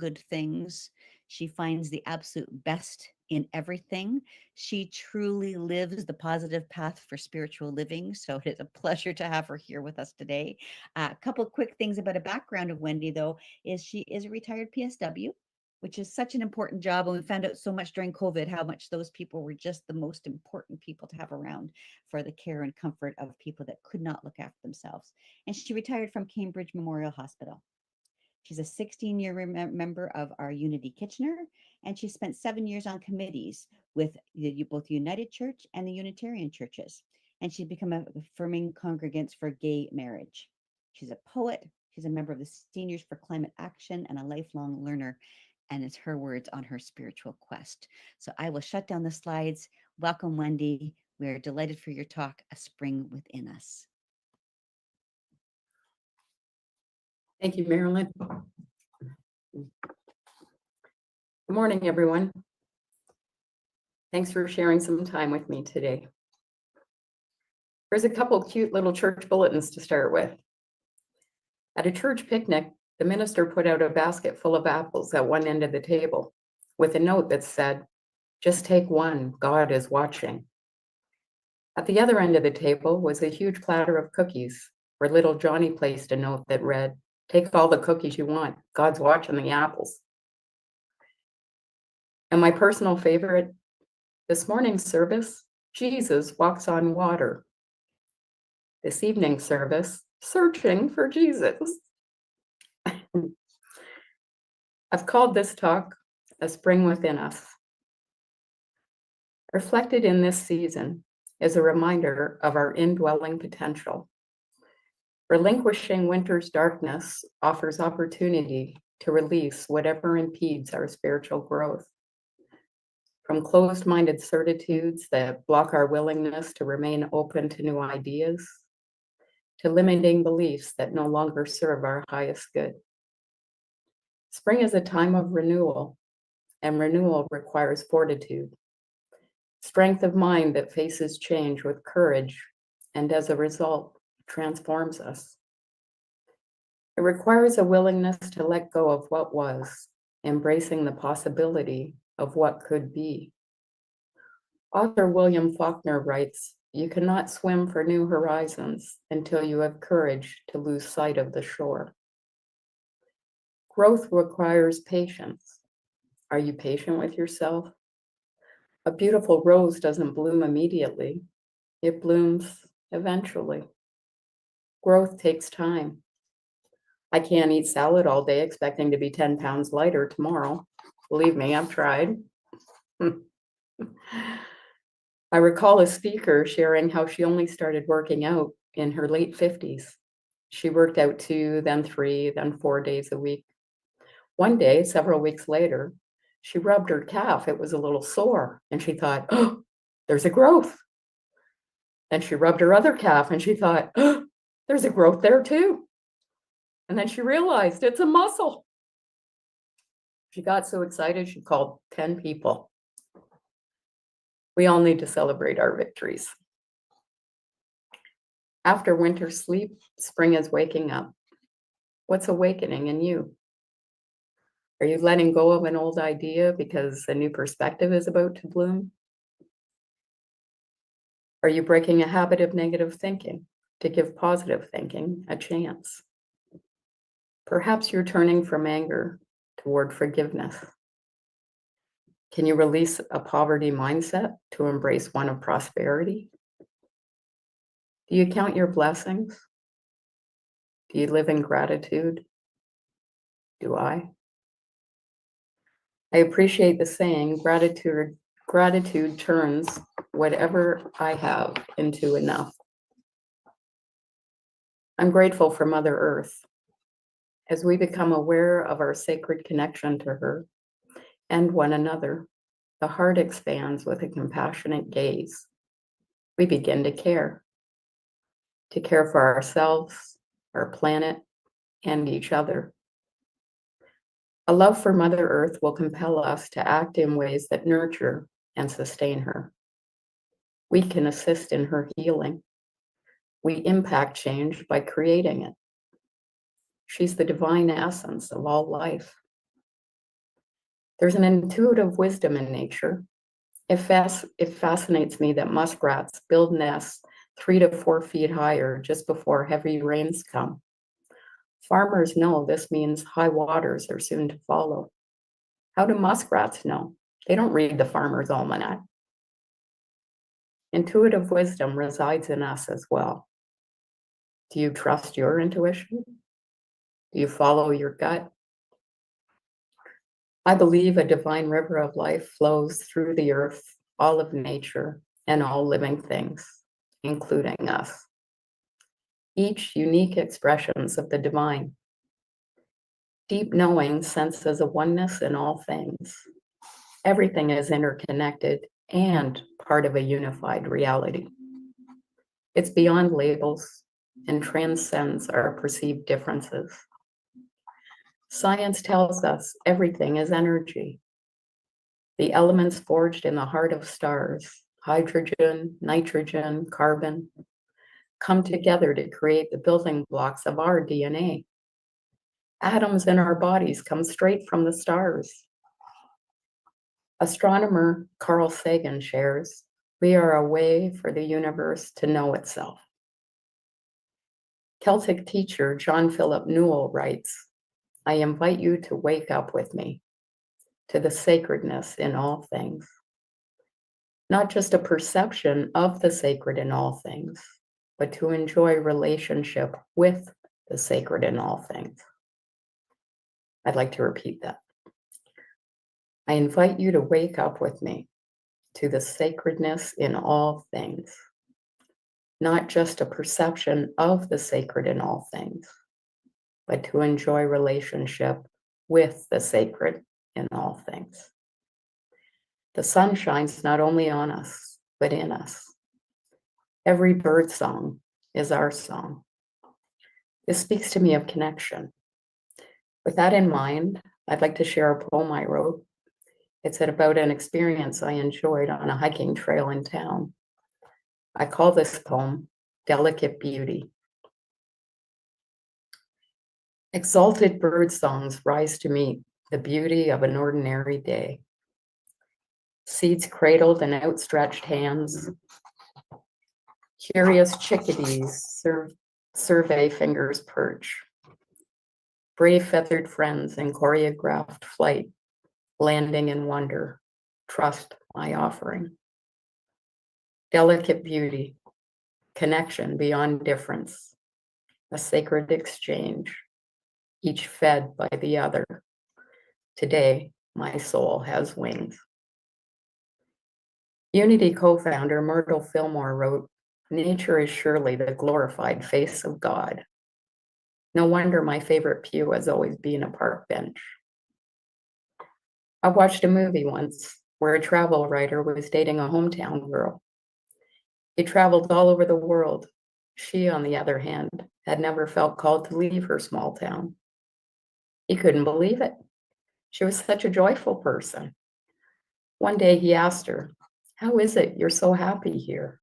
good things. She finds the absolute best in everything. She truly lives the positive path for spiritual living. So it is a pleasure to have her here with us today. A couple quick things about a background of Wendy, though, is she is a retired PSW, which is such an important job. And we found out so much during COVID how much those people were just the most important people to have around for the care and comfort of people that could not look after themselves. And she retired from Cambridge Memorial Hospital. She's a 16-year member of our Unity Kitchener, and she spent 7 years on committees with both the United Church and the Unitarian churches. And she's become a affirming congregant for gay marriage. She's a poet. She's a member of the Seniors for Climate Action and a lifelong learner. And it's her words on her spiritual quest. So I will shut down the slides. Welcome, Wendy. We are delighted for your talk, A Spring Within Us. Thank you, Marilyn. Good morning, everyone. Thanks for sharing some time with me today. There's a couple cute little church bulletins to start with. At a church picnic, the minister put out a basket full of apples at one end of the table with a note that said, "Just take one, God is watching." At the other end of the table was a huge platter of cookies where little Johnny placed a note that read, "Take all the cookies you want, God's watching the apples." And my personal favorite, this morning's service, Jesus walks on water. This evening's service, searching for Jesus. I've called this talk, A Spring Within Us. Reflected in this season is a reminder of our indwelling potential. Relinquishing winter's darkness offers opportunity to release whatever impedes our spiritual growth. From closed-minded certitudes that block our willingness to remain open to new ideas, to limiting beliefs that no longer serve our highest good. Spring is a time of renewal, and renewal requires fortitude, strength of mind that faces change with courage, and as a result, transforms us. It requires a willingness to let go of what was, embracing the possibility of what could be. Author William Faulkner writes, "You cannot swim for new horizons until you have courage to lose sight of the shore." Growth requires patience. Are you patient with yourself? A beautiful rose doesn't bloom immediately. It blooms eventually. Growth takes time. I can't eat salad all day expecting to be 10 pounds lighter tomorrow. Believe me, I've tried. I recall a speaker sharing how she only started working out in her late 50s. She worked out 2, then 3, then 4 days a week. One day, several weeks later, she rubbed her calf. It was a little sore, and she thought, "Oh, there's a growth." Then she rubbed her other calf, and she thought, "Oh, there's a growth there too." And then she realized it's a muscle. She got so excited, she called 10 people. We all need to celebrate our victories. After winter sleep, spring is waking up. What's awakening in you? Are you letting go of an old idea because a new perspective is about to bloom? Are you breaking a habit of negative thinking to give positive thinking a chance? Perhaps you're turning from anger toward forgiveness. Can you release a poverty mindset to embrace one of prosperity? Do you count your blessings? Do you live in gratitude? Do I? I appreciate the saying, gratitude turns whatever I have into enough. I'm grateful for Mother Earth. As we become aware of our sacred connection to her and one another, the heart expands with a compassionate gaze. We begin to care for ourselves, our planet, and each other. A love for Mother Earth will compel us to act in ways that nurture and sustain her. We can assist in her healing. We impact change by creating it. She's the divine essence of all life. There's an intuitive wisdom in nature. It fascinates me that muskrats build nests 3 to 4 feet higher just before heavy rains come. Farmers know this means high waters are soon to follow. How do muskrats know? They don't read the farmer's almanac. Intuitive wisdom resides in us as well. Do you trust your intuition? Do you follow your gut? I believe a divine river of life flows through the earth, all of nature, and all living things, including us. Each unique expressions of the divine. Deep knowing senses a oneness in all things. Everything is interconnected and part of a unified reality. It's beyond labels and transcends our perceived differences. Science tells us everything is energy. The elements forged in the heart of stars, hydrogen, nitrogen, carbon, come together to create the building blocks of our DNA. Atoms in our bodies come straight from the stars. Astronomer Carl Sagan shares, we are a way for the universe to know itself. Celtic teacher John Philip Newell writes, I invite you to wake up with me to the sacredness in all things. Not just a perception of the sacred in all things, but to enjoy relationship with the sacred in all things. I'd like to repeat that. I invite you to wake up with me to the sacredness in all things, not just a perception of the sacred in all things, but to enjoy relationship with the sacred in all things. The sun shines not only on us, but in us. Every bird song is our song. This speaks to me of connection. With that in mind, I'd like to share a poem I wrote. It's about an experience I enjoyed on a hiking trail in town. I call this poem Delicate Beauty. Exalted bird songs rise to meet the beauty of an ordinary day. Seeds cradled in outstretched hands. Curious chickadees survey fingers perch. Brave feathered friends in choreographed flight, landing in wonder, trust my offering. Delicate beauty, connection beyond difference, a sacred exchange, each fed by the other. Today, my soul has wings. Unity co-founder Myrtle Fillmore wrote, nature is surely the glorified face of God. No wonder my favorite pew has always been a park bench. I watched a movie once where a travel writer was dating a hometown girl. He traveled all over the world. She, on the other hand, had never felt called to leave her small town. He couldn't believe it. She was such a joyful person. One day he asked her, how is it you're so happy here?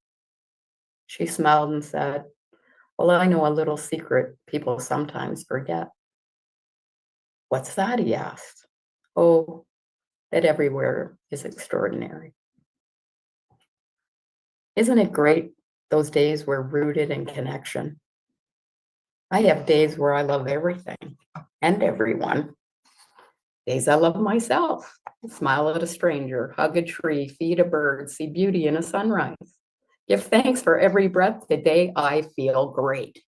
She smiled and said, well, I know a little secret people sometimes forget. What's that? He asked. Oh, that everywhere is extraordinary. Isn't it great, those days we're rooted in connection? I have days where I love everything and everyone. Days I love myself, smile at a stranger, hug a tree, feed a bird, see beauty in a sunrise. Give thanks for every breath. Today I feel great.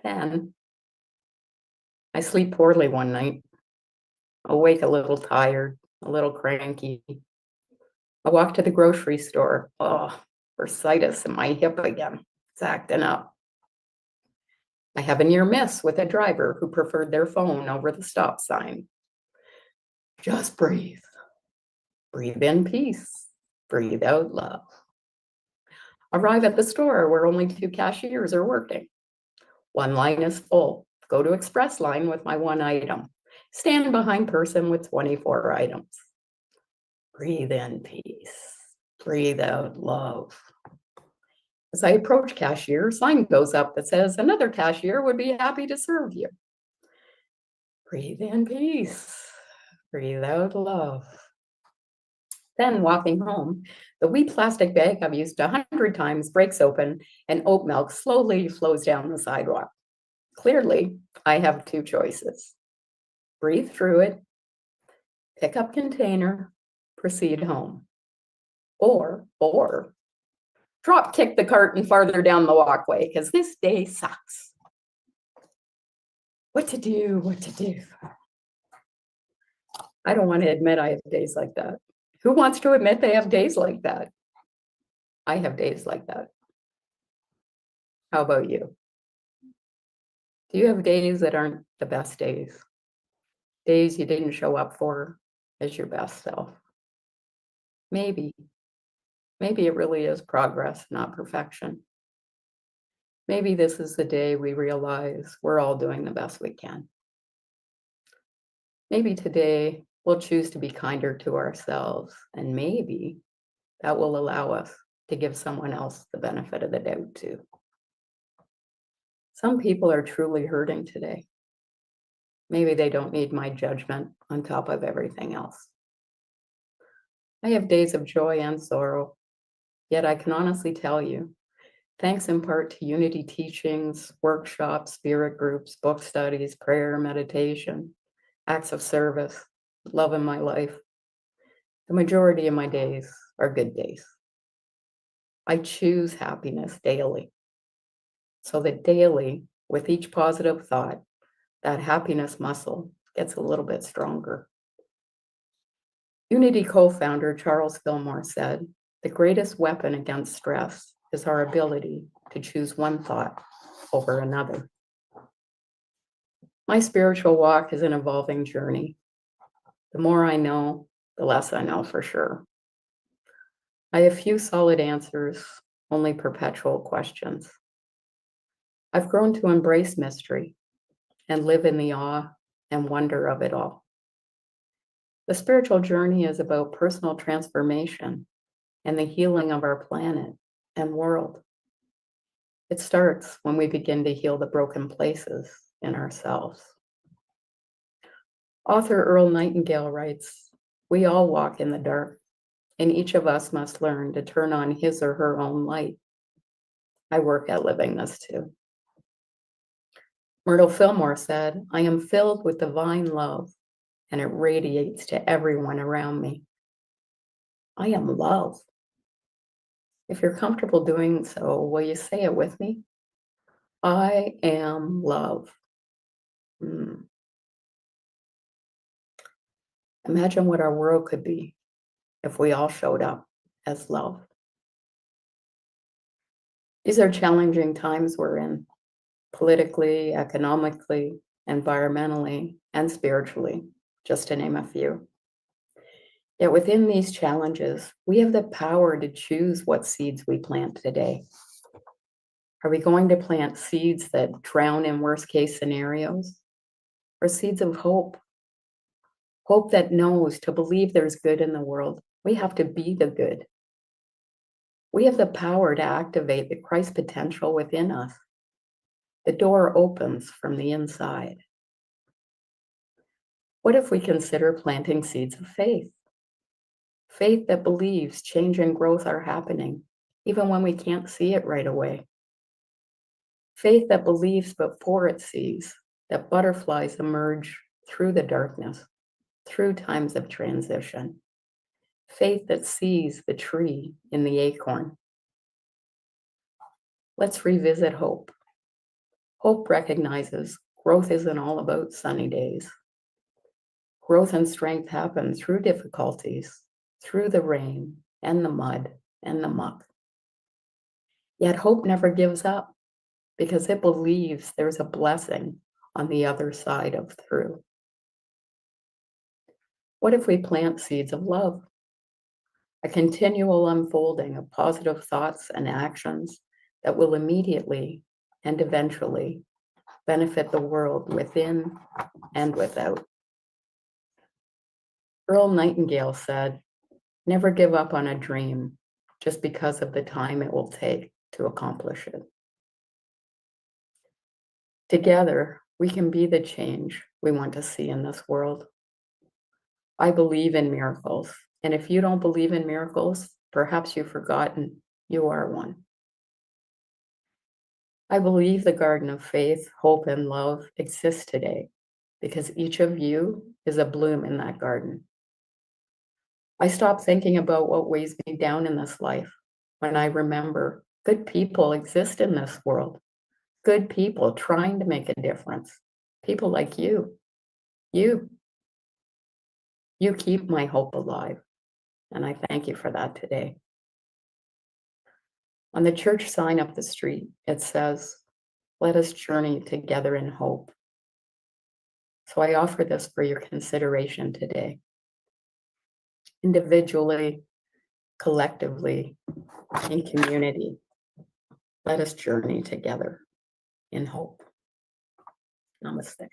Then I sleep poorly one night, awake a little tired, a little cranky. I walk to the grocery store. Oh, bursitis in my hip again. It's acting up. I have a near miss with a driver who preferred their phone over the stop sign. Just breathe. Breathe in peace. Breathe out love. Arrive at the store where only 2 cashiers are working. One line is full. Go to express line with my 1 item. Stand behind person with 24 items. Breathe in peace. Breathe out love. As I approach cashier, sign goes up that says another cashier would be happy to serve you. Breathe in peace. Breathe out love. Then walking home, the wee plastic bag I've used 100 times breaks open and oat milk slowly flows down the sidewalk. Clearly, I have two choices. Breathe through it, pick up container, proceed home. Or drop kick the carton farther down the walkway because this day sucks. What to do, what to do. I don't want to admit I have days like that. Who wants to admit they have days like that? I have days like that. How about you? Do you have days that aren't the best days? Days you didn't show up for as your best self? Maybe it really is progress, not perfection. Maybe this is the day we realize we're all doing the best we can. Maybe today we'll choose to be kinder to ourselves, and maybe that will allow us to give someone else the benefit of the doubt too. Some people are truly hurting today. Maybe they don't need my judgment on top of everything else. I have days of joy and sorrow, yet I can honestly tell you, thanks in part to Unity teachings, workshops, spirit groups, book studies, prayer, meditation, acts of service, love in my life, the majority of my days are good days. I choose happiness daily, so that daily, with each positive thought, that happiness muscle gets a little bit stronger. Unity co-founder Charles Fillmore said, "The greatest weapon against stress is our ability to choose one thought over another." My spiritual walk is an evolving journey. The more I know, the less I know for sure. I have few solid answers, only perpetual questions. I've grown to embrace mystery and live in the awe and wonder of it all. The spiritual journey is about personal transformation and the healing of our planet and world. It starts when we begin to heal the broken places in ourselves. Author Earl Nightingale writes, "We all walk in the dark, and each of us must learn to turn on his or her own light." I work at living this too. Myrtle Fillmore said, "I am filled with divine love, and it radiates to everyone around me." I am love. If you're comfortable doing so, will you say it with me? I am love. Imagine what our world could be if we all showed up as love. These are challenging times we're in, politically, economically, environmentally, and spiritually, just to name a few. Yet within these challenges, we have the power to choose what seeds we plant today. Are we going to plant seeds that drown in worst case scenarios, or seeds of hope? Hope that knows to believe there's good in the world, we have to be the good. We have the power to activate the Christ potential within us. The door opens from the inside. What if we consider planting seeds of faith? Faith that believes change and growth are happening, even when we can't see it right away. Faith that believes before it sees that butterflies emerge through the darkness, through times of transition. Faith that sees the tree in the acorn. Let's revisit hope. Hope recognizes growth isn't all about sunny days. Growth and strength happen through difficulties, through the rain and the mud and the muck. Yet hope never gives up because it believes there's a blessing on the other side of through. What if we plant seeds of love? A continual unfolding of positive thoughts and actions that will immediately and eventually benefit the world within and without. Earl Nightingale said, "Never give up on a dream just because of the time it will take to accomplish it." Together, we can be the change we want to see in this world. I believe in miracles. And if you don't believe in miracles, perhaps you've forgotten you are one. I believe the garden of faith, hope, and love exists today because each of you is a bloom in that garden. I stop thinking about what weighs me down in this life when I remember good people exist in this world, good people trying to make a difference, people like you. You keep my hope alive, and I thank you for that today. On the church sign up the street, it says, "Let us journey together in hope." So I offer this for your consideration today. Individually, collectively, in community, let us journey together in hope. Namaste.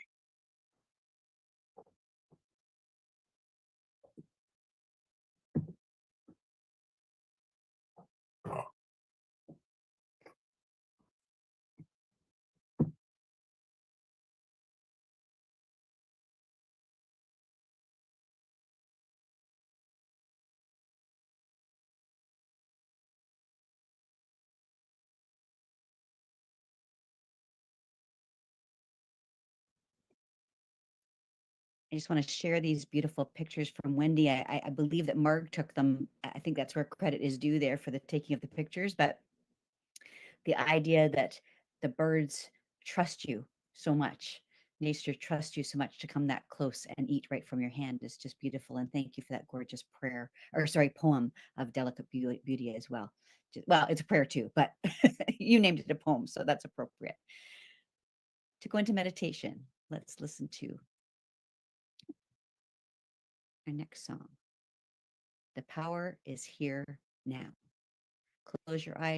I just want to share these beautiful pictures from Wendy. I believe that Marg took them. I think that's where credit is due there for the taking of the pictures. But the idea that the birds trust you so much, nature trusts you so much to come that close and eat right from your hand is just beautiful. And thank you for that gorgeous prayer, or sorry, poem of delicate beauty as well. Well, it's a prayer too, but you named it a poem, so that's appropriate. To go into meditation, let's listen to our next song. The power is here now. Close your eyes.